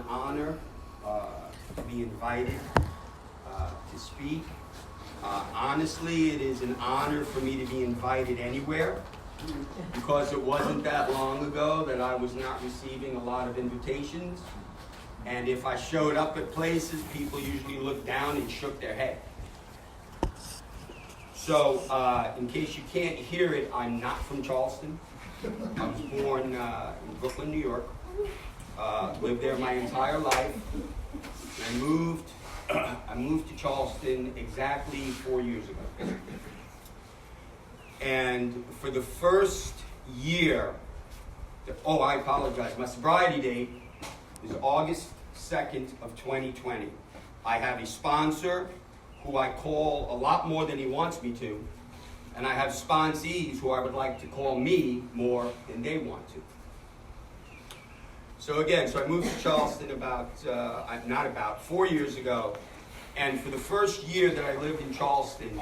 honor to be invited to speak. Honestly, it is an honor for me to be invited anywhere, because it wasn't that long ago that I was not receiving a lot of invitations. And if I showed up at places, people usually looked down and shook their head. So, in case you can't hear it, I'm not from Charleston. I was born in Brooklyn, New York. Lived there my entire life. I moved to Charleston exactly 4 years ago. And for the first year, I apologize, my sobriety date is August 2nd of 2020. I have a sponsor who I call a lot more than he wants me to, and I have sponsees who I would like to call me more than they want to. So I moved to Charleston about 4 years ago, and for the first year that I lived in Charleston,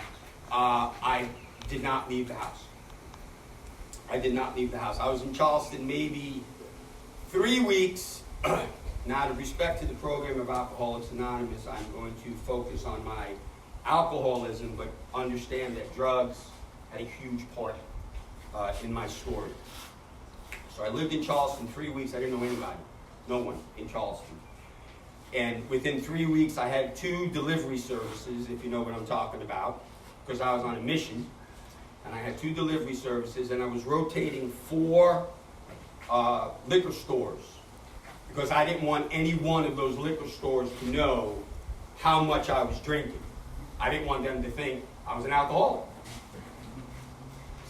I did not leave the house. I did not leave the house. I was in Charleston maybe 3 weeks. Now, out of respect to the program of Alcoholics Anonymous, I'm going to focus on my alcoholism, but understand that drugs had a huge part in my story. So I lived in Charleston 3 weeks. I didn't know anybody, no one in Charleston. And within 3 weeks, I had 2 delivery services, if you know what I'm talking about, because I was on a mission. And I had 2 delivery services, and I was rotating 4 liquor stores, because I didn't want any one of those liquor stores to know how much I was drinking. I didn't want them to think I was an alcoholic.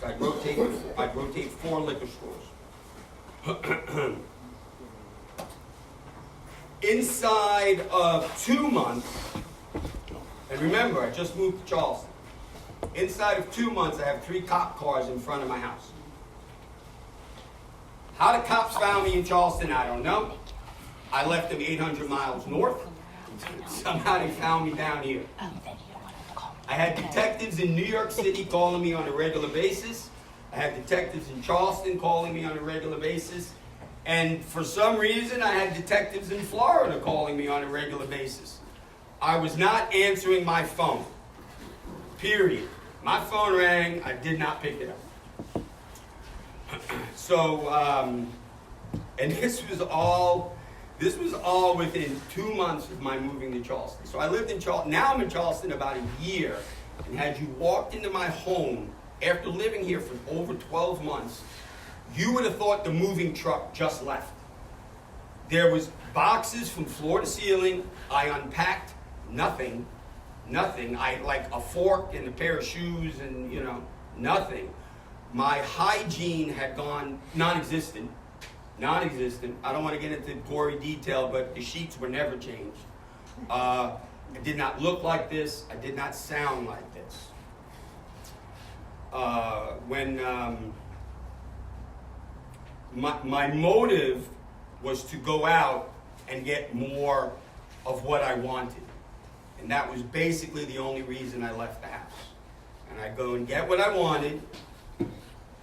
So I'd rotate 4 liquor stores. Inside of 2 months, and remember, I just moved to Charleston. Inside of 2 months, I have 3 cop cars in front of my house. How the cops found me in Charleston, I don't know. I left them 800 miles north. Somehow they found me down here. I had detectives in New York City calling me on a regular basis. I had detectives in Charleston calling me on a regular basis. And for some reason, I had detectives in Florida calling me on a regular basis. I was not answering my phone. Period. My phone rang, I did not pick it up. So, and this was all within 2 months of my moving to Charleston. So I lived in Charleston. Now I'm in Charleston about a year. And had you walked into my home after living here for over 12 months, you would have thought the moving truck just left. There was boxes from floor to ceiling. I unpacked nothing. I like a fork and a pair of shoes and, nothing. My hygiene had gone non-existent. I don't want to get into gory detail, but the sheets were never changed. I did not look like this. I did not sound like this. My motive was to go out and get more of what I wanted. And that was basically the only reason I left the house. And I'd go and get what I wanted,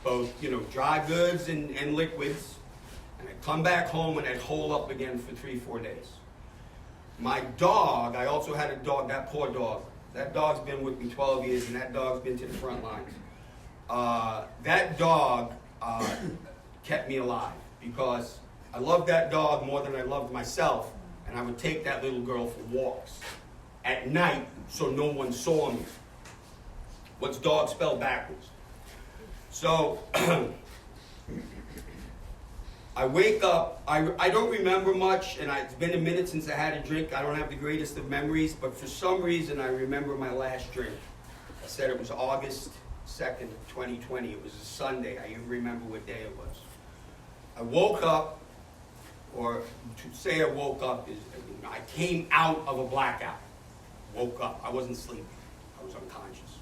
both, dry goods and liquids. And I'd come back home and I'd hole up again for 3-4 days. My dog, I also had a dog, that poor dog. That dog's been with me 12 years, and that dog's been to the front lines. That dog kept me alive, because I loved that dog more than I loved myself, and I would take that little girl for walks at night so no one saw me. What's dog spelled backwards? So I wake up, I don't remember much, and it's been a minute since I had a drink. I don't have the greatest of memories, but for some reason I remember my last drink. I said it was August 2nd, 2020. It was a Sunday. I even remember what day it was. I woke up, or to say I woke up is, I came out of a blackout. Woke up. I wasn't sleeping. I was unconscious.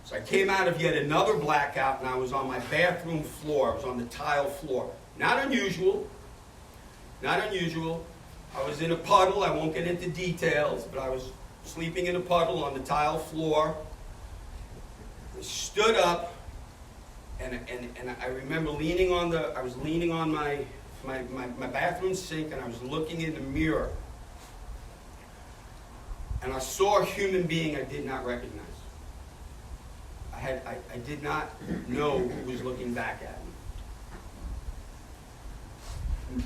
So I came out of yet another blackout, and I was on my bathroom floor. I was on the tile floor. Not unusual. I was in a puddle. I won't get into details, but I was sleeping in a puddle on the tile floor. I stood up, and I remember I was leaning on my my bathroom sink, and I was looking in the mirror. And I saw a human being I did not recognize. I did not know who was looking back at me.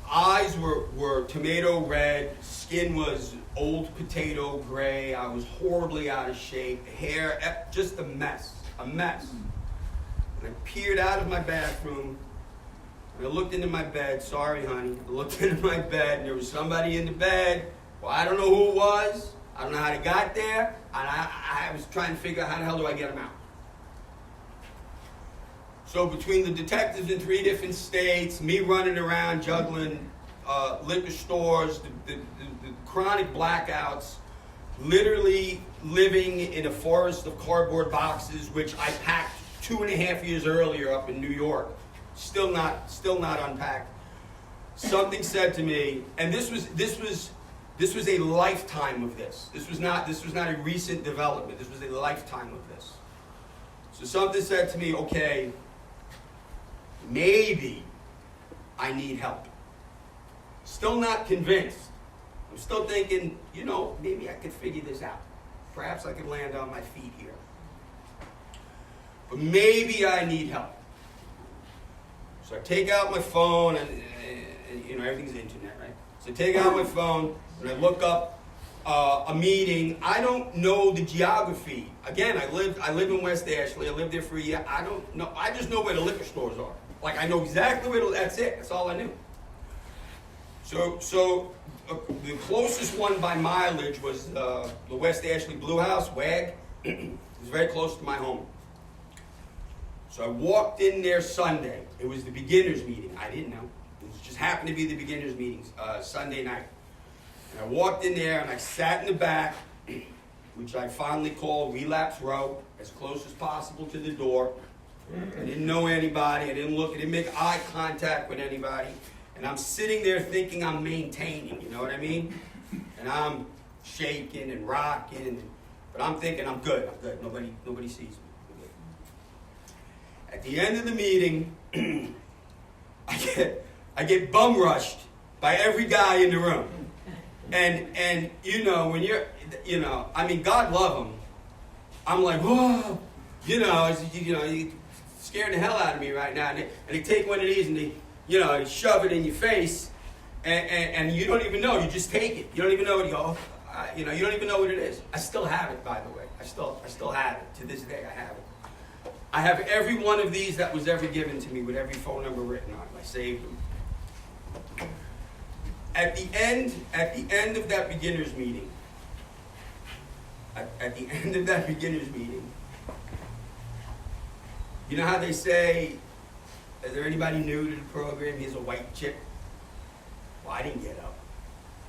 Eyes were tomato red, skin was old potato gray, I was horribly out of shape, hair, just a mess. And I peered out of my bathroom, and I looked into my bed, sorry honey, I looked into my bed, and there was somebody in the bed. Well, I don't know who it was, I don't know how they got there, and I was trying to figure out how the hell do I get them out. So between the detectives in 3 different states, me running around juggling liquor stores, the chronic blackouts, literally living in a forest of cardboard boxes, which I packed 2.5 years earlier up in New York, still not unpacked. Something said to me, and this was a lifetime of this. This was not a recent development. This was a lifetime of this. So something said to me, okay, maybe I need help. Still not convinced. I'm still thinking, maybe I could figure this out. Perhaps I could land on my feet here. But maybe I need help. So I take out my phone, and everything's internet, right? So I take out my phone, and I look up a meeting. I don't know the geography. Again, I live in West Ashley. I lived there for a year. I don't know. I just know where the liquor stores are. Like, I know exactly where that's it. That's all I knew. So the closest one by mileage was the West Ashley Blue House, WAG. It was very close to my home. So I walked in there Sunday. It was the beginners meeting. I didn't know. It just happened to be the beginners meetings, Sunday night. And I walked in there and I sat in the back, which I fondly call relapse row, as close as possible to the door. I didn't know anybody. I didn't make eye contact with anybody. And I'm sitting there thinking I'm maintaining, you know what I mean? And I'm shaking and rocking, but I'm thinking I'm good. Nobody sees me. At the end of the meeting, I get bum rushed by every guy in the room. And when you're, God love him. I'm like, whoa, you scaring the hell out of me right now. And they take one of these and they shove it in your face, and you don't even know. You just take it. You don't even know what you go. You don't even know what it is. I still have it, by the way. I still have it to this day. I have it. I have every one of these that was ever given to me with every phone number written on it. I saved them. At the end of that beginners meeting, you know how they say, is there anybody new to the program? Here's a white chick. Well, I didn't get up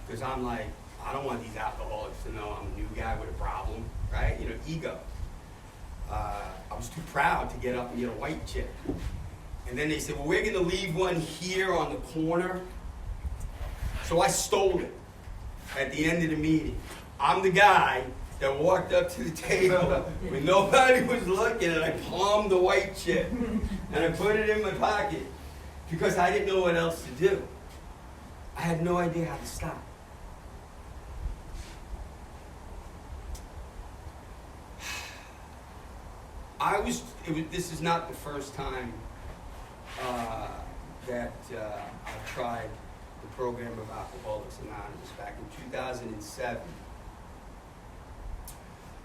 because I'm like, I don't want these alcoholics to know I'm a new guy with a problem, right? Ego. I was too proud to get up and get a white chick. And then they said, well, we're going to leave one here on the corner. So I stole it at the end of the meeting. I'm the guy that walked up to the table when nobody was looking, and I palmed the white chick. And I put it in my pocket because I didn't know what else to do. I had no idea how to stop. This is not the first time that I've tried the program of Alcoholics Anonymous. Back in 2007,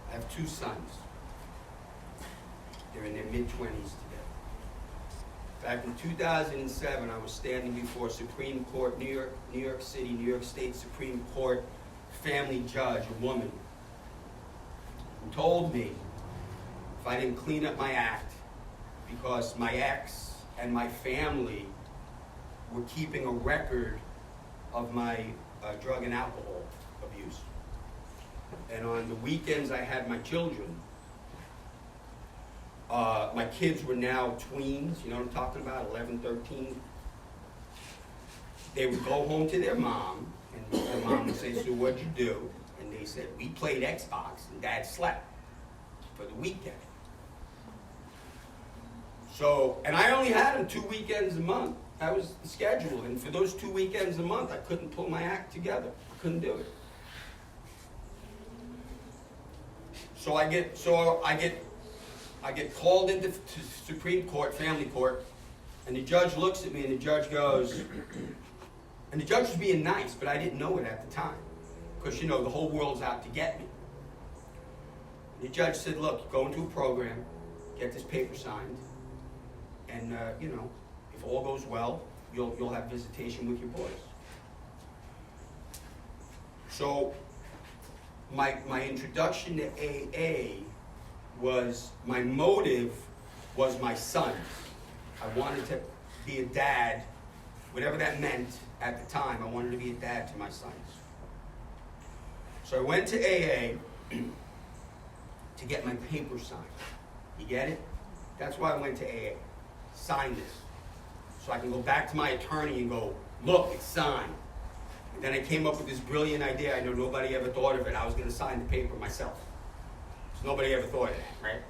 I have 2 sons. They're in their mid-20s today. Back in 2007, I was standing before Supreme Court, New York City, New York State Supreme Court family judge, a woman, who told me if I didn't clean up my act, because my ex and my family were keeping a record of my drug and alcohol abuse. And on the weekends I had my children. My kids were now tweens, you know what I'm talking about, 11, 13. They would go home to their mom, and their mom would say, so what'd you do? And they said, we played Xbox, and Dad slept for the weekend. So, and I only had them 2 weekends a month. That was the schedule. And for those 2 weekends a month, I couldn't pull my act together. I couldn't do it. So I get called into Supreme Court, family court, and the judge looks at me and the judge goes, and the judge was being nice, but I didn't know it at the time. Because, you know, the whole world's out to get me. The judge said, look, go into a program, get this paper signed, and, you know, if all goes well, you'll have visitation with your boys. So my introduction to AA was, my motive was my sons. I wanted to be a dad, whatever that meant at the time. I wanted to be a dad to my sons. So I went to AA to get my paper signed. You get it? That's why I went to AA. Sign this. So I can go back to my attorney and go, look, it's signed. And then I came up with this brilliant idea. I know nobody ever thought of it. I was going to sign the paper myself. So nobody ever thought of that, right?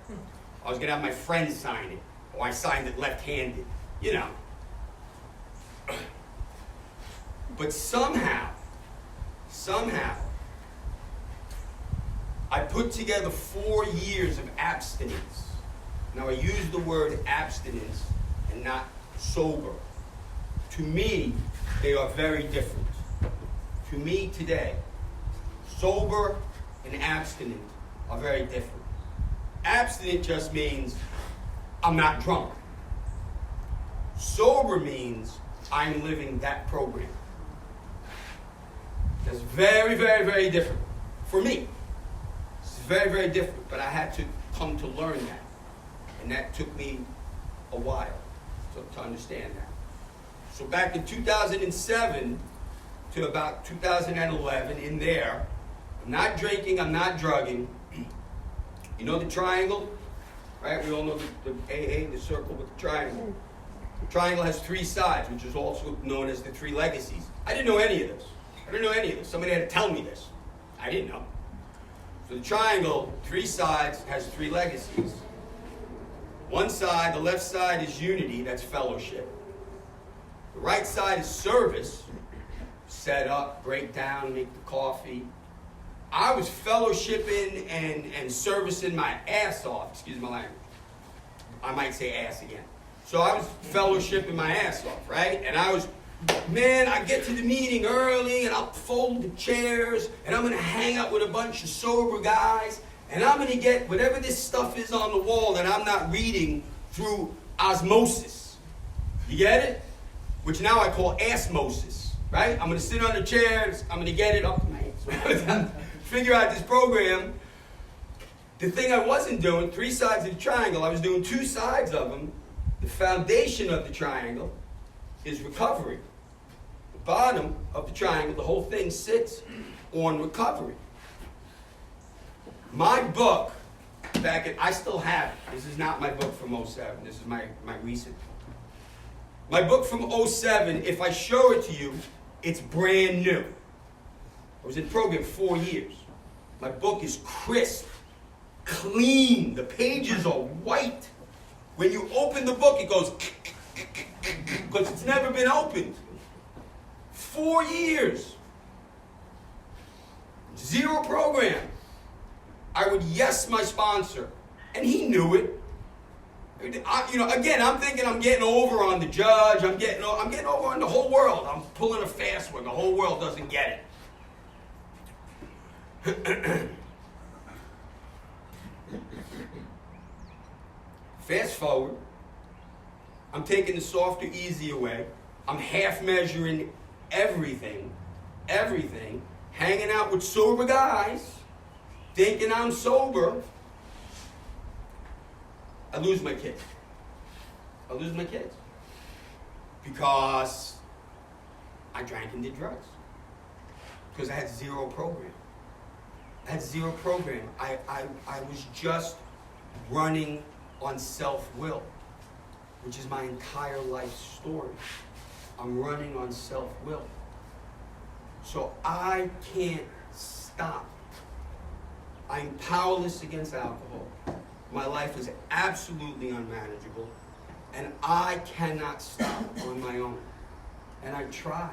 I was going to have my friend sign it. Or I signed it left-handed. You know. But somehow, I put together 4 years of abstinence. Now I use the word abstinence and not sober. To me, they are very different. To me today, sober and abstinent are very different. Abstinent just means I'm not drunk. Sober means I'm living that program. That's very, very, very different. For me, it's very, very different, but I had to come to learn that. And that took me a while to understand that. So back in 2007 to about 2011, in there, I'm not drinking, I'm not drugging. You know the triangle? Right? We all know the AA, the circle with the triangle. The triangle has 3 sides, which is also known as the 3 legacies. I didn't know any of this. Somebody had to tell me this. I didn't know. So the triangle, 3 sides, has 3 legacies. One side, the left side, is unity, that's fellowship. The right side is service, set up, break down, make the coffee. I was fellowshipping and servicing my ass off, excuse my language. I might say ass again. So I was fellowshipping my ass off, right? And I was, man, I get to the meeting early and I'll fold the chairs and I'm going to hang out with a bunch of sober guys and I'm going to get whatever this stuff is on the wall that I'm not reading through osmosis. You get it? Which now I call assmosis, right? I'm going to sit on the chairs, I'm going to get it up to my ass. Figure out this program. The thing I wasn't doing, 3 sides of the triangle, I was doing 2 sides of them. The foundation of the triangle is recovery. The bottom of the triangle, the whole thing sits on recovery. My book, I still have it. This is not my book from 07. This is my recent. My book from 07, if I show it to you, it's brand new. I was in program 4 years. My book is crisp, clean. The pages are white. When you open the book, it goes because it's never been opened. 4 years. 0 program. I would yes my sponsor. And he knew it. Again, I'm thinking I'm getting over on the judge. I'm getting over on the whole world. I'm pulling a fast one. The whole world doesn't get it. Fast forward. I'm taking the softer, easier way. I'm half measuring everything, hanging out with sober guys, thinking I'm sober. I lose my kids. Because I drank and did drugs. Because I had 0 program. I was just running on self-will, which is my entire life story. I'm running on self-will. So I can't stop. I'm powerless against alcohol. My life was absolutely unmanageable. And I cannot stop on my own. And I tried.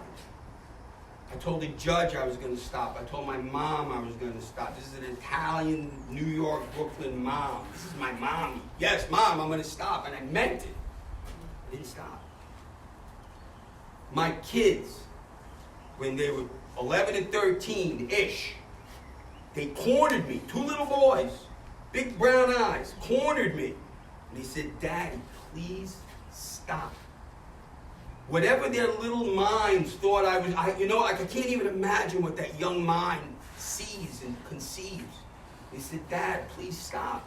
I told the judge I was going to stop. I told my mom I was going to stop. This is an Italian, New York, Brooklyn mom. This is my mommy. Yes, Mom, I'm going to stop. And I meant it. I didn't stop. My kids, when they were 11 and 13-ish, they cornered me. 2 little boys, big brown eyes, cornered me. And they said, Daddy, please stop. Whatever their little minds thought I can't even imagine what that young mind sees and conceives. They said, Dad, please stop.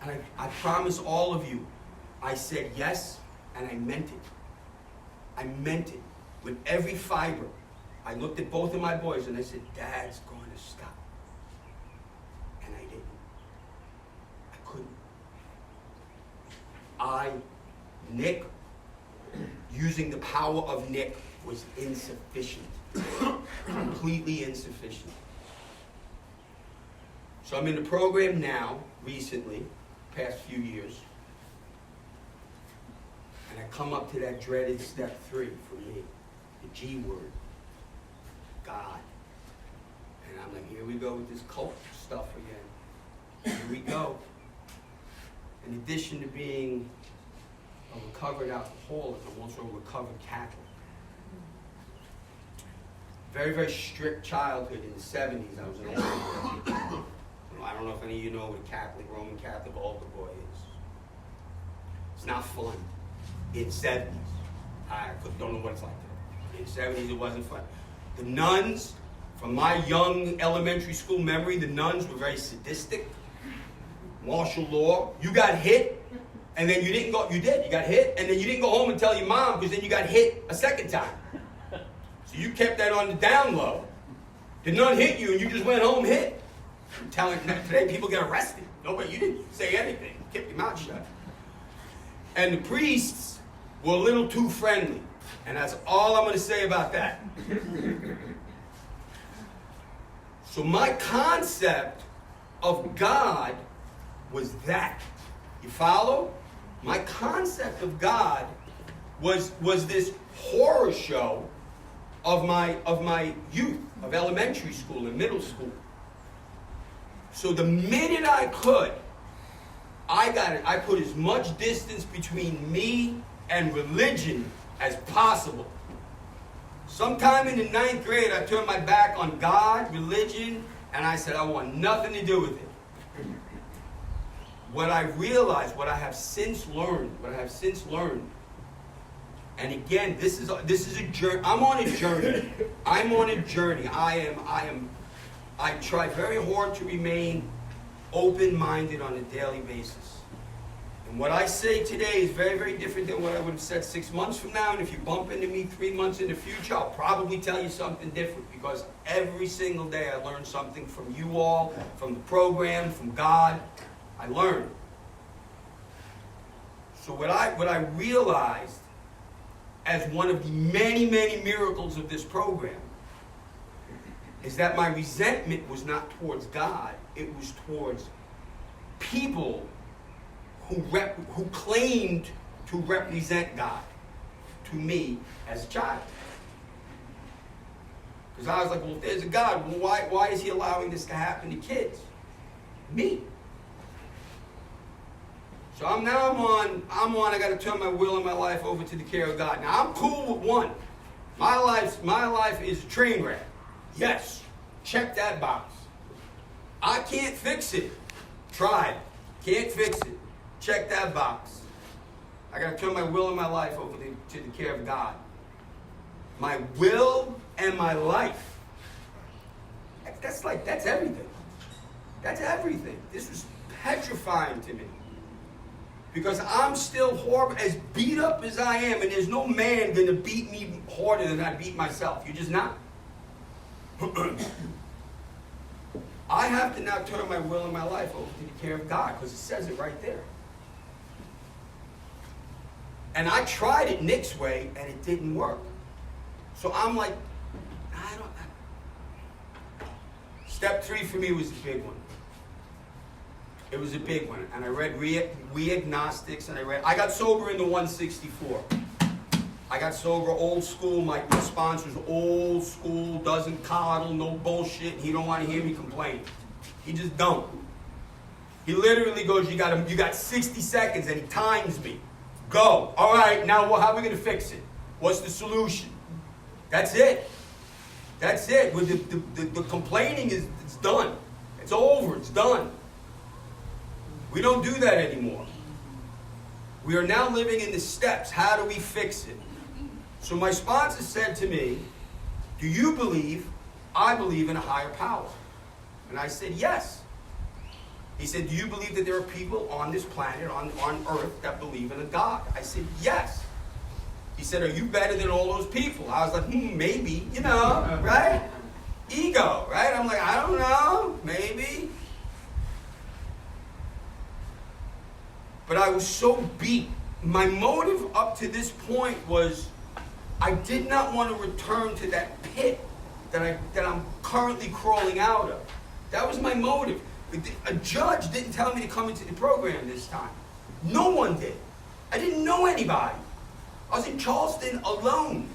And I promise all of you, I said yes, and I meant it. I meant it. With every fiber, I looked at both of my boys and I said, Dad's going to stop. And I didn't. I couldn't. Nick, using the power of Nick, was insufficient. Completely insufficient. So I'm in the program now, recently, past few years. And I come up to that dreaded step 3 for me, the G word, God. And I'm like, here we go with this cult stuff again. Here we go. In addition to being a recovered alcoholic, I'm also a recovered Catholic. Very, very strict childhood in the 70s. I was an altar boy. I don't know if any of you know what a Catholic, Roman Catholic altar boy is. It's not fun. In the 70s. I don't know what it's like today. In the 70s, it wasn't fun. The nuns, from my young elementary school memory, the nuns were very sadistic. Martial law. You got hit, and then you didn't go, you did, you got hit, and then you didn't go home and tell your mom, because then you got hit a second time. So you kept that on the down low. The nun hit you, and you just went home hit. I'm telling you, today people get arrested. Nobody, you didn't say anything. You kept your mouth shut. And the priests were a little too friendly. And that's all I'm going to say about that. So my concept of God was that. You follow? My concept of God was this horror show of my youth, of elementary school and middle school. So the minute I could, I put as much distance between me and religion as possible. Sometime in the 9th grade, I turned my back on God, religion, and I said, I want nothing to do with it. What I realized, what I have since learned, and again, this is a journey. I'm on a journey. I try very hard to remain open-minded on a daily basis. And what I say today is very, very different than what I would have said 6 months from now. And if you bump into me 3 months in the future, I'll probably tell you something different, because every single day I learn something from you all, from the program, from God. I learn. So what I realized as one of the many, many miracles of this program is that my resentment was not towards God. It was towards people who claimed to represent God to me as a child. Because I was like, well, if there's a God, well, why is he allowing this to happen to kids? Me. So I'm on, I got to turn my will and my life over to the care of God. Now, I'm cool with one. My life is a train wreck. Yes, check that box. I can't fix it. Tried. Can't fix it. Check that box. I got to turn my will and my life over to the care of God. My will and my life. That's everything. That's everything. This was petrifying to me. Because I'm still horrible, as beat up as I am, and there's no man going to beat me harder than I beat myself. You're just not. I have to now turn my will and my life over to the care of God, because it says it right there. And I tried it Nick's way, and it didn't work. So I'm like, Step 3 for me was the big one. It was a big one. And I read We Agnostics, and I got sober in the 164. I got sober old school. My sponsor's old school, doesn't coddle, no bullshit, and he don't want to hear me complain. He just don't. He literally goes, you got 60 seconds, and he times me. Go. All right, now how are we going to fix it? What's the solution? That's it. That's it. With the complaining it's done. It's over. It's done. We don't do that anymore. We are now living in the steps. How do we fix it? So my sponsor said to me, do you believe I believe in a higher power? And I said, yes. He said, do you believe that there are people on this planet, on earth, that believe in a God? I said, yes. He said, are you better than all those people? I was like, maybe, right? Ego, right? I'm like, I don't know, maybe. But I was so beat. My motive up to this point was I did not want to return to that pit that I'm currently crawling out of. That was my motive. A judge didn't tell me to come into the program this time. No one did. I didn't know anybody. I was in Charleston alone.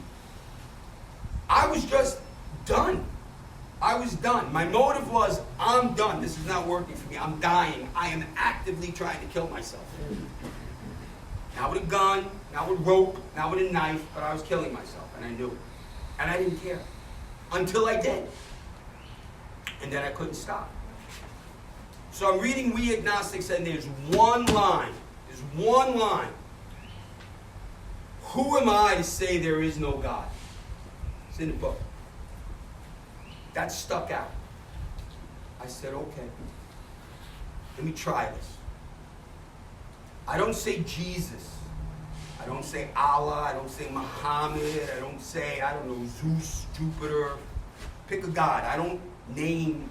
I was just done. I was done. My motive was, I'm done. This is not working for me. I'm dying. I am actively trying to kill myself. Not with a gun, not with rope, not with a knife, but I was killing myself, and I knew it. And I didn't care. Until I did. And then I couldn't stop. So I'm reading We Agnostics, and there's one line. There's one line. Who am I to say there is no God? It's in the book. That stuck out. I said, okay, let me try this. I don't say Jesus. I don't say Allah. I don't say Muhammad. I don't say, Zeus, Jupiter. Pick a God. I don't name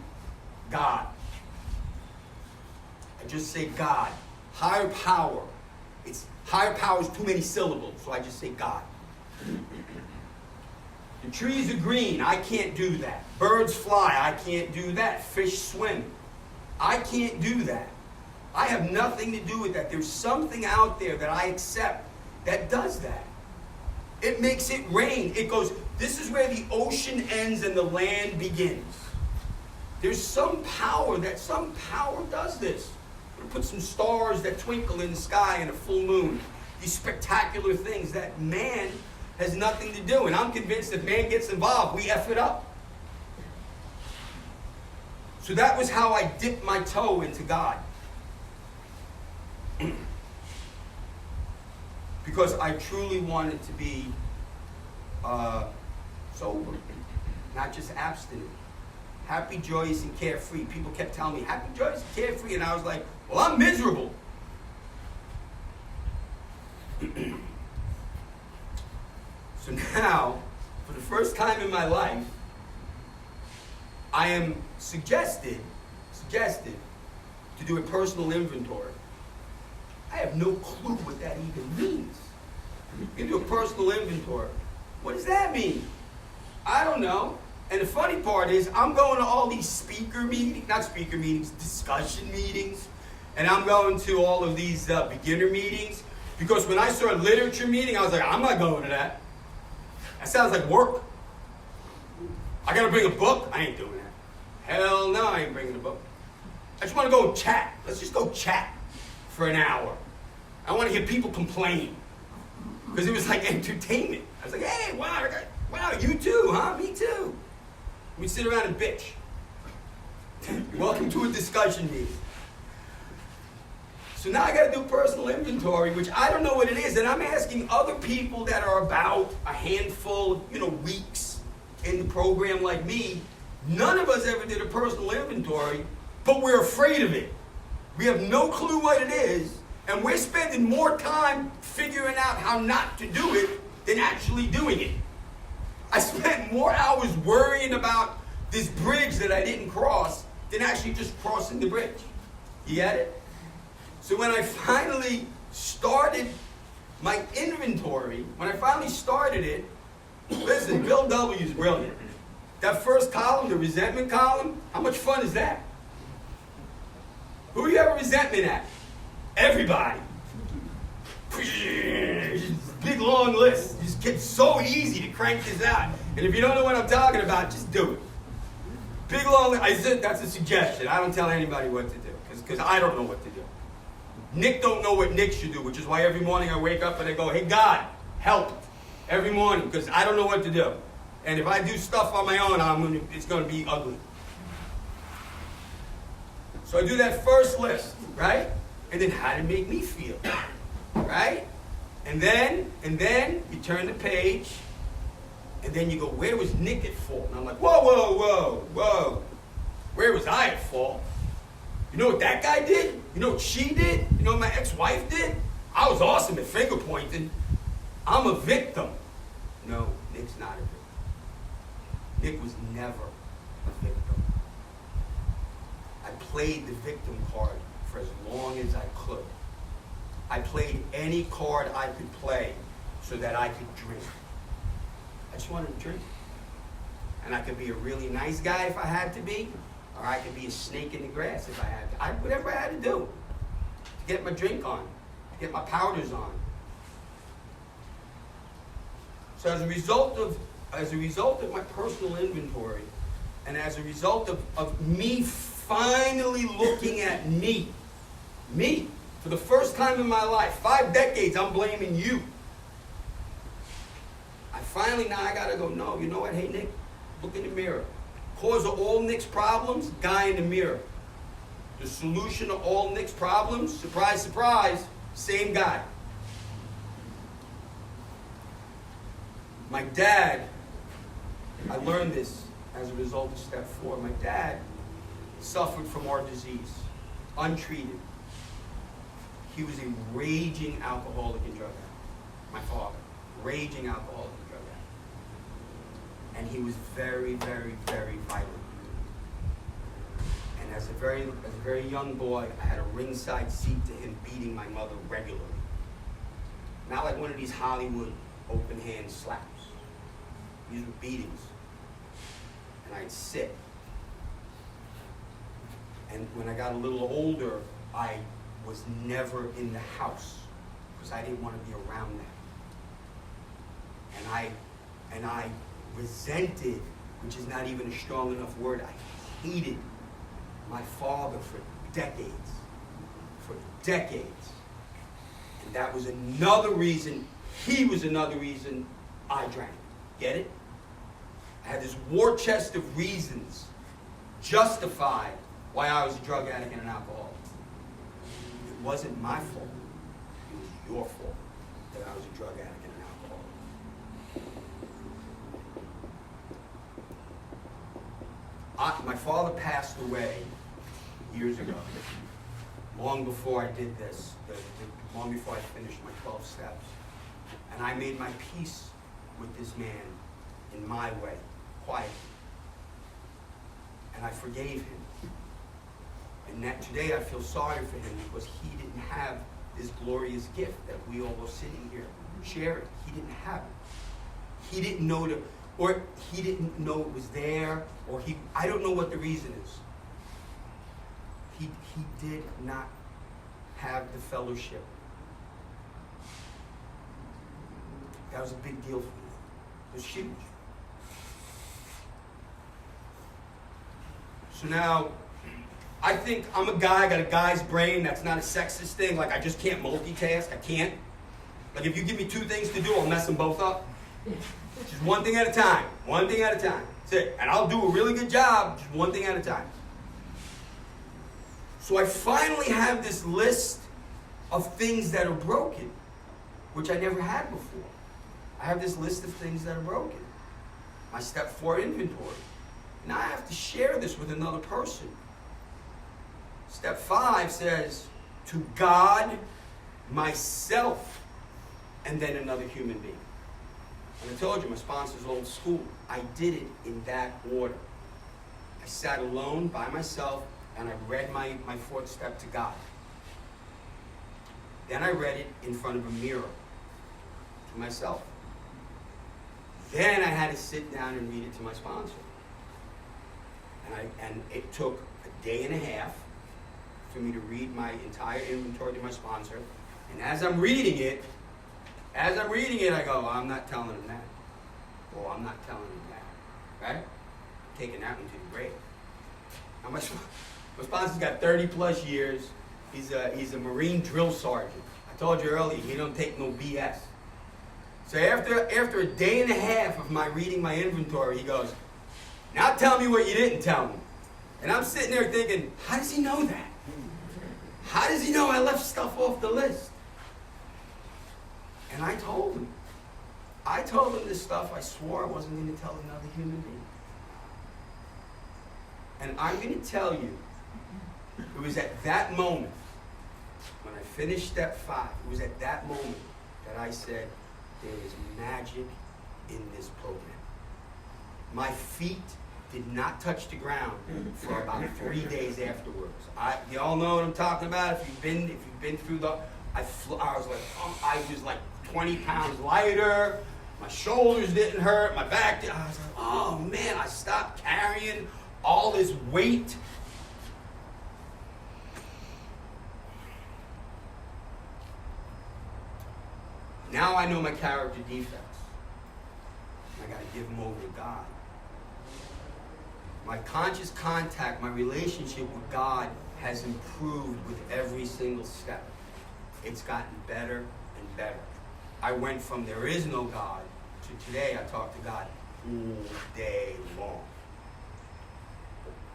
God. I just say God. Higher power. Higher power is too many syllables, so I just say God. The trees are green. I can't do that. Birds fly. I can't do that. Fish swim. I can't do that. I have nothing to do with that. There's something out there that I accept that does that. It makes it rain. It goes, this is where the ocean ends and the land begins. There's some power does this. Put some stars that twinkle in the sky and a full moon. These spectacular things that man has nothing to do. And I'm convinced if man gets involved, we F it up. So that was how I dipped my toe into God. Because I truly wanted to be sober, not just abstinent. Happy, joyous, and carefree. People kept telling me, happy, joyous, and carefree. And I was like, well, I'm miserable. So now, for the first time in my life, I am suggested to do a personal inventory. I have no clue what that even means. You can do a personal inventory. What does that mean? I don't know. And the funny part is, I'm going to all these discussion meetings, and I'm going to all of these beginner meetings, because when I saw a literature meeting, I was like, I'm not going to that. That sounds like work. I got to bring a book? I ain't doing that. Hell no, I ain't bringing a book. I just want to go chat. Let's just go chat for an hour. I want to hear people complain, because it was like entertainment. I was like, hey, wow, you too, huh? Me too. We sit around and bitch. Welcome to a discussion meeting. So now I got to do personal inventory, which I don't know what it is, and I'm asking other people that are about a handful, weeks in the program like me. None of us ever did a personal inventory, but we're afraid of it. We have no clue what it is, and we're spending more time figuring out how not to do it than actually doing it. I spent more hours worrying about this bridge that I didn't cross than actually just crossing the bridge. You get it? So when I finally started my inventory, listen, Bill W. is brilliant. That first column, the resentment column, how much fun is that? Who you ever resentment at? Everybody. Big long list. It's so easy to crank this out. And if you don't know what I'm talking about, just do it. Big long list. That's a suggestion. I don't tell anybody what to do because I don't know what to do. Nick don't know what Nick should do, which is why every morning I wake up and I go, hey, God, help. Every morning, because I don't know what to do. And if I do stuff on my own, it's going to be ugly. So I do that first list, right? And then how to make me feel, right? And then you turn the page, and then you go, where was Nick at fault? And I'm like, whoa, whoa, whoa, whoa. Where was I at fault? You know what that guy did? You know what she did? You know what my ex-wife did? I was awesome at finger pointing. I'm a victim. No, Nick's not a victim. Nick was never a victim. I played the victim card for as long as I could. I played any card I could play so that I could drink. I just wanted to drink. And I could be a really nice guy if I had to be, or I could be a snake in the grass if I had to. Whatever I had to do to get my drink on, to get my powders on. So as a result of my personal inventory, and as a result of me finally looking at me, for the first time in my life, 5 decades, I'm blaming you. Now I gotta go, no, you know what, hey Nick, look in the mirror. Cause of all Nick's problems, guy in the mirror. The solution to all Nick's problems, surprise, surprise, same guy. My dad, I learned this as a result of step 4. My dad suffered from our disease, untreated. He was a raging alcoholic and drug addict. My father, raging alcoholic and drug addict. And he was very, very, very violent. And as a very young boy, I had a ringside seat to him beating my mother regularly. Not like one of these Hollywood open hand slaps. These were beatings. And I'd sit. And when I got a little older, I was never in the house because I didn't want to be around that. And I resented, which is not even a strong enough word, I hated my father for decades. For decades. And that was another reason, he was another reason I drank. Get it? I had this war chest of reasons justified why I was a drug addict and an alcoholic. It wasn't my fault. It was your fault that I was a drug addict and an alcoholic. My father passed away years ago, long before I did this, long before I finished my 12 steps. And I made my peace with this man in my way, quietly. And I forgave him. And that today I feel sorry for him because he didn't have this glorious gift that we all were sitting here sharing. He didn't have it. He didn't know or he didn't know it was there, or I don't know what the reason is. He did not have the fellowship. That was a big deal for me. It was huge. So now, I think I'm a guy, I got a guy's brain. That's not a sexist thing. Like, I just can't multitask. I can't. Like, if you give me 2 things to do, I'll mess them both up. Just one thing at a time. One thing at a time. That's it. And I'll do a really good job, just one thing at a time. So I finally have this list of things that are broken, which I never had before. I have this list of things that are broken. My step 4 inventory. Now I have to share this with another person. Step 5 says, to God, myself, and then another human being. And I told you, my sponsor's old school. I did it in that order. I sat alone by myself, and I read my 4th step to God. Then I read it in front of a mirror to myself. Then I had to sit down and read it to my sponsor. And it took a day and a half for me to read my entire inventory to my sponsor. And as I'm reading it, I go, I'm not telling him that. Or I'm not telling him that. Right? Taking that one to the grave. Now my sponsor's got 30 plus years. He's a Marine drill sergeant. I told you earlier, he don't take no BS. So after a day and a half of my reading my inventory, he goes, now tell me what you didn't tell me. And I'm sitting there thinking, how does he know that? How does he know I left stuff off the list? And I told him. I told him this stuff I swore I wasn't going to tell another human being. And I'm going to tell you, it was at that moment, when I finished step 5, it was at that moment that I said, there is magic in this program. My feet did not touch the ground for about 3 days afterwards. You all know what I'm talking about. If you've been through I was like 20 pounds lighter. My shoulders didn't hurt. My back didn't. I was like, oh man, I stopped carrying all this weight. Now I know my character defects. I got to give them over to God. My conscious contact, my relationship with God has improved with every single step. It's gotten better and better. I went from there is no God to today I talk to God all day long.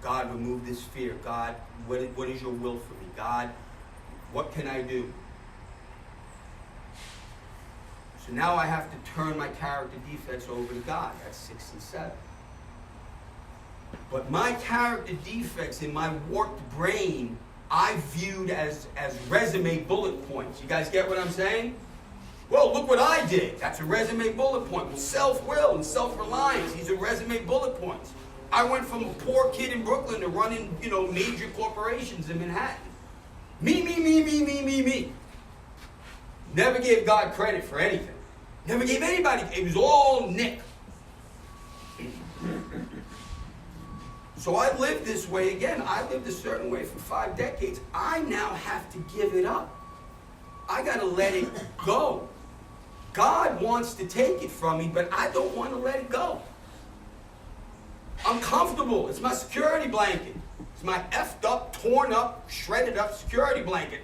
God, remove this fear. God, what is your will for me? God, what can I do? So now I have to turn my character defects over to God. That's 6 and 7. But my character defects in my warped brain, I viewed as resume bullet points. You guys get what I'm saying? Well, look what I did. That's a resume bullet point. Well, self-will and self-reliance, these are resume bullet points. I went from a poor kid in Brooklyn to running, major corporations in Manhattan. Me. Never gave God credit for anything. Never gave anybody. It was all Nick. So I lived this way again. I lived a certain way for 5 decades. I now have to give it up. I got to let it go. God wants to take it from me, but I don't want to let it go. I'm comfortable. It's my security blanket. It's my effed up, torn up, shredded up security blanket.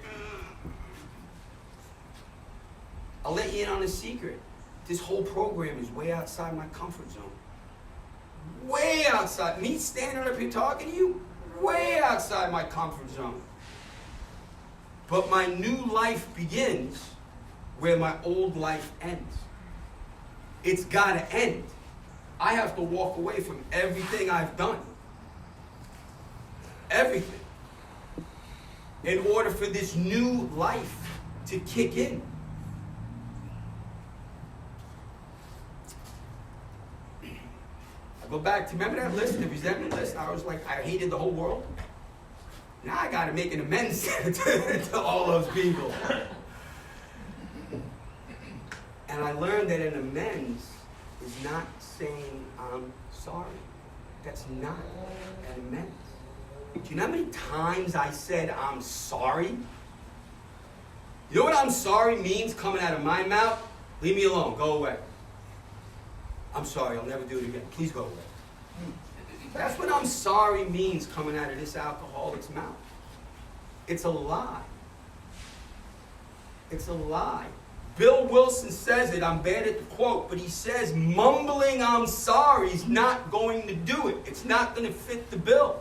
I'll let you in on a secret. This whole program is way outside my comfort zone. Way outside. Me standing up here talking to you, way outside my comfort zone. But my new life begins where my old life ends. It's got to end. I have to walk away from everything I've done. Everything. In order for this new life to kick in. Go back to, remember that list, the resentment list? I was like, I hated the whole world. Now I got to make an amends to all those people. And I learned that an amends is not saying I'm sorry. That's not an amends. Do you know how many times I said I'm sorry? You know what I'm sorry means coming out of my mouth? Leave me alone. Go away. I'm sorry, I'll never do it again. Please go away. That's what I'm sorry means coming out of this alcoholic's mouth. It's a lie. It's a lie. Bill Wilson says it, I'm bad at the quote, but he says mumbling I'm sorry is not going to do it. It's not going to fit the bill.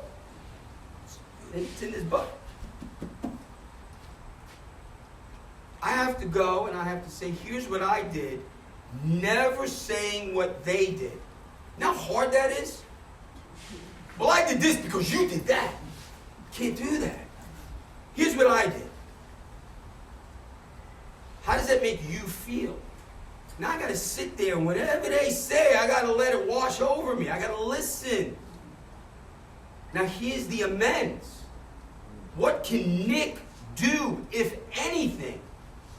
It's in this book. I have to go and I have to say, here's what I did. Never saying what they did. You know how hard that is? Well, I did this because you did that. Can't do that. Here's what I did. How does that make you feel? Now I got to sit there and whatever they say, I got to let it wash over me. I got to listen. Now here's the amends. What can Nick do, if anything,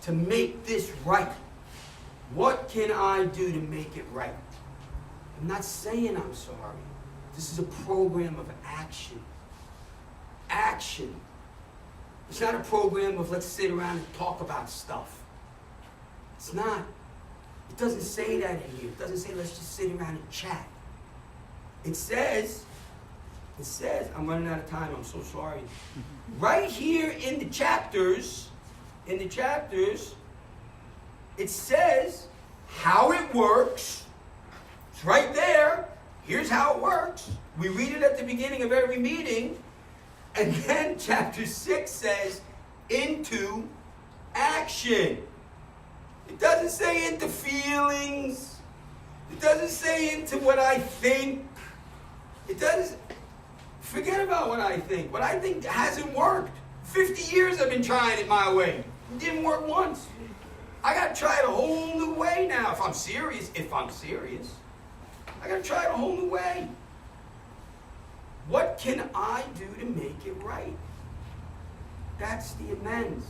to make this right? What can I do to make it right? I'm not saying I'm sorry. This is a program of action. Action. It's not a program of let's sit around and talk about stuff. It's not. It doesn't say that in here. It doesn't say let's just sit around and chat. It says, I'm running out of time, I'm so sorry. Right here in the chapters, it says how it works. It's right there. Here's how it works. We read it at the beginning of every meeting. And then chapter 6 says, into action. It doesn't say into feelings. It doesn't say into what I think. It doesn't. Forget about what I think. What I think hasn't worked. 50 years I've been trying it my way. It didn't work once. I got to try it a whole new way now. If I'm serious, I got to try it a whole new way. What can I do to make it right? That's the amends.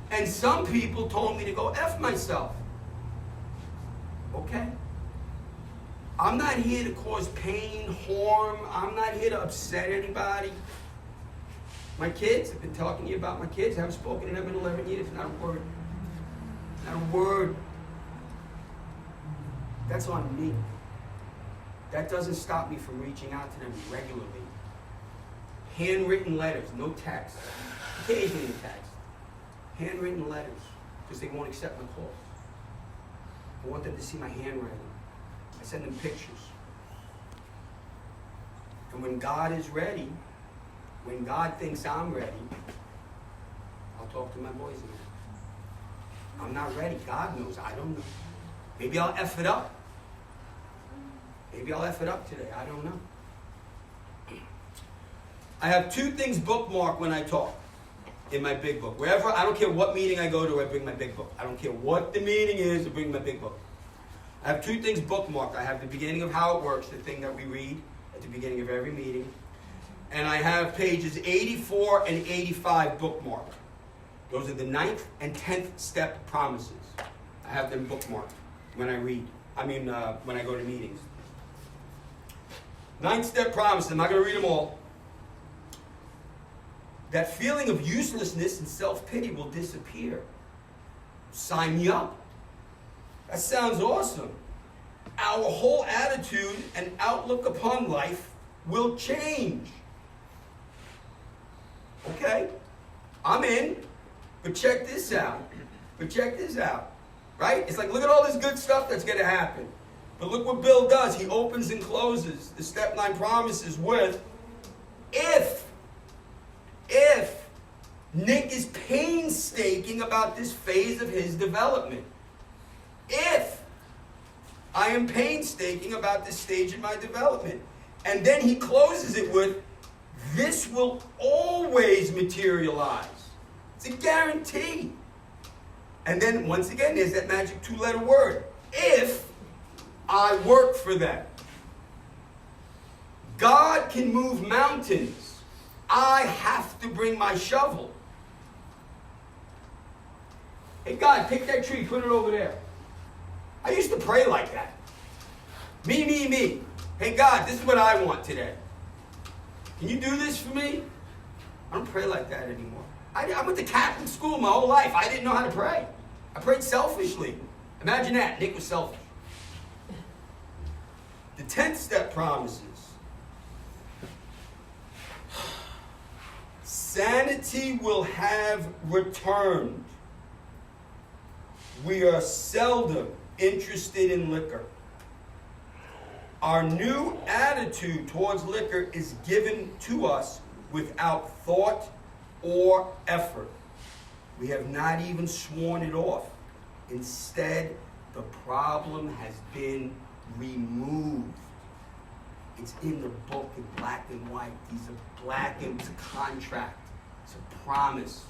And some people told me to go F myself. Okay? I'm not here to cause pain, harm. I'm not here to upset anybody. My kids, I've been talking to you about my kids. I haven't spoken to them in 11 years. Not a word. Not a word. That's on me. That doesn't stop me from reaching out to them regularly. Handwritten letters, no text. Occasionally text. Handwritten letters, because they won't accept my calls. I want them to see my handwriting. I send them pictures. And when God is ready, when God thinks I'm ready, I'll talk to my boys again. I'm not ready. God knows. I don't know. Maybe I'll F it up. Maybe I'll F it up today. I don't know. I have 2 things bookmarked when I talk in my big book. Wherever, I don't care what meeting I go to, I bring my big book. I don't care what the meeting is, I bring my big book. I have 2 things bookmarked. I have the beginning of how it works, the thing that we read at the beginning of every meeting. And I have pages 84 and 85 bookmarked. Those are the 9th and 10th step promises. I have them bookmarked when I read. When I go to meetings. 9th step promises. I'm not going to read them all. That feeling of uselessness and self-pity will disappear. Sign me up. That sounds awesome. Our whole attitude and outlook upon life will change. Okay, I'm in, but check this out. Right? It's like, look at all this good stuff that's going to happen. But look what Bill does. He opens and closes the step 9 promises with, if Nick is painstaking about this phase of his development. If I am painstaking about this stage in my development. And then he closes it with, this will always materialize. It's a guarantee. And then, once again, there's that magic 2-letter word. If I work for that. God can move mountains. I have to bring my shovel. Hey, God, pick that tree, put it over there. I used to pray like that. Me. Hey, God, this is what I want today. Can you do this for me? I don't pray like that anymore. I went to Catholic school my whole life. I didn't know how to pray. I prayed selfishly. Imagine that. Nick was selfish. The 10th step promises. Sanity will have returned. We are seldom interested in liquor. Our new attitude towards liquor is given to us without thought or effort. We have not even sworn it off. Instead, the problem has been removed. It's in the book in black and white. These are black and it's a contract. It's a promise.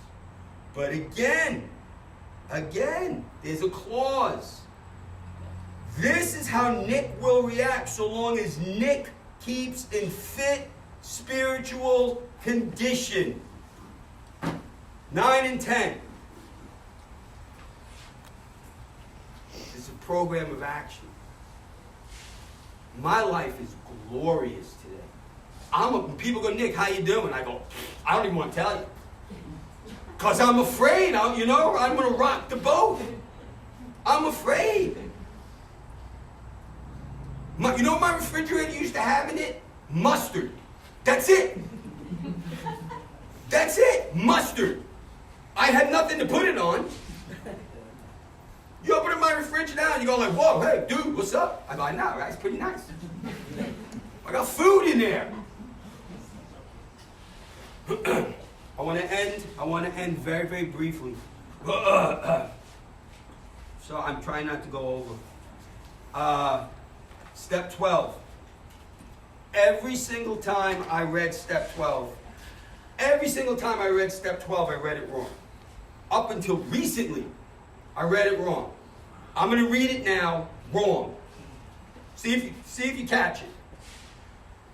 But again, there's a clause. This is how Nick will react so long as Nick keeps in fit spiritual condition. 9 and 10. It's a program of action. My life is glorious today. When people go, Nick, how you doing? I go, I don't even want to tell you. Because I'm afraid, I'm going to rock the boat. I'm afraid. You know what my refrigerator used to have in it? Mustard. That's it. That's it. Mustard. I had nothing to put it on. You open up my refrigerator now and you go like, whoa, hey, dude, what's up? I'm like, nah, right? It's pretty nice. I got food in there. I want to end very, very briefly. So I'm trying not to go over. Step 12. Every single time I read step 12, I read it wrong. Up until recently, I read it wrong. I'm going to read it now wrong. See if you catch it.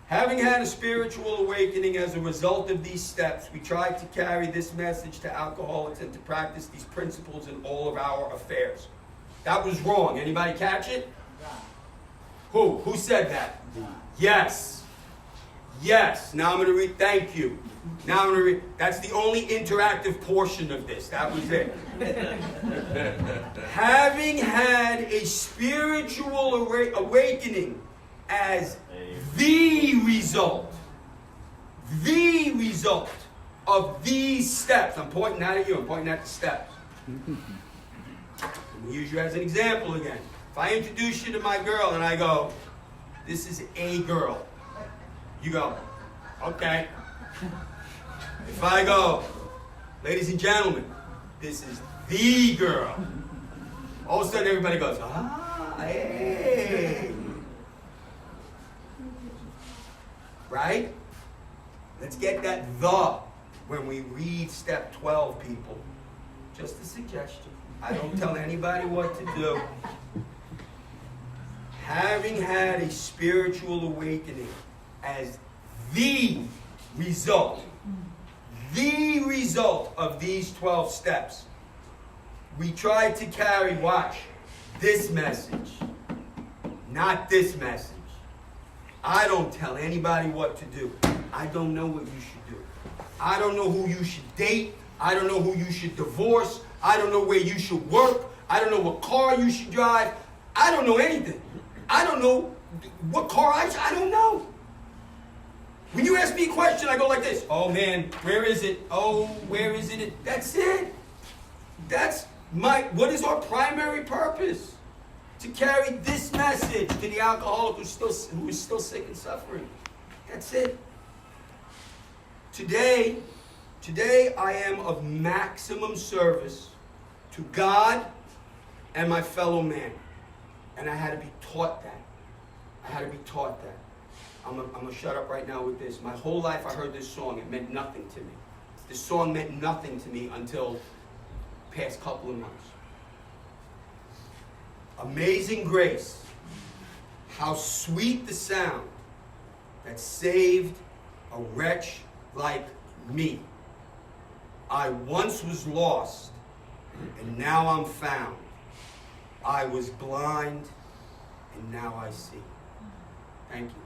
Having had a spiritual awakening as a result of these steps, we try to carry this message to alcoholics and to practice these principles in all of our affairs. That was wrong. Anybody catch it? Who? Who said that? Yes. Yes. Now I'm going to read. Thank you. Now I'm going to read. That's the only interactive portion of this. That was it. Having had a spiritual awakening as the result of these steps. I'm pointing not at you. I'm pointing at the steps. Let me use you as an example again. If I introduce you to my girl and I go, this is a girl, you go, okay. If I go, ladies and gentlemen, this is the girl, all of a sudden everybody goes, hey. Right? Let's get that the when we read step 12, people. Just a suggestion. I don't tell anybody what to do. Having had a spiritual awakening as the result of these 12 steps, we try to carry, watch, this message, not this message. I don't tell anybody what to do. I don't know what you should do. I don't know who you should date. I don't know who you should divorce. I don't know where you should work. I don't know what car you should drive. I don't know anything. I don't know what car I don't know. When you ask me a question, I go like this. Oh man, where is it? Oh, where is it? That's it. What is our primary purpose? To carry this message to the alcoholic who is still sick and suffering. That's it. Today I am of maximum service to God and my fellow man. And I had to be taught that. I'm going to shut up right now with this. My whole life I heard this song. It meant nothing to me. This song meant nothing to me until the past couple of months. Amazing grace, how sweet the sound that saved a wretch like me. I once was lost, and now I'm found. I was blind, and now I see. Thank you.